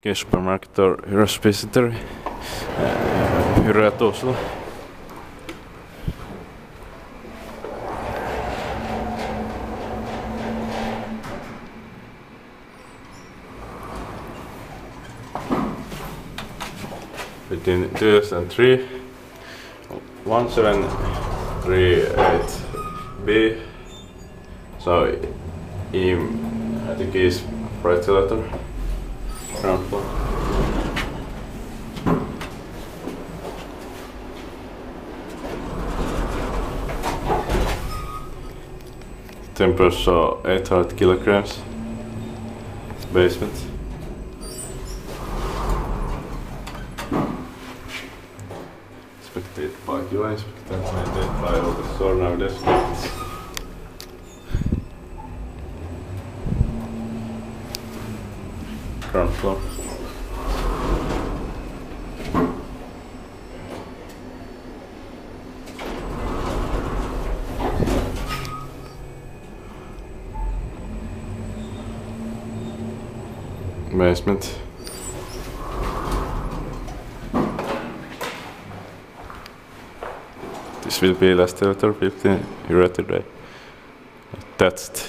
K-Supermarket Hyrylä Hyrylä Tuusula. Between 2003, 1738B, so I think he's right letter, ground floor. Temperature so 800 kilograms, basement. Inspected by QA, inspected by all the store nowadays. Ground floor. Basement. This will be last letter 15 euro today. That's it.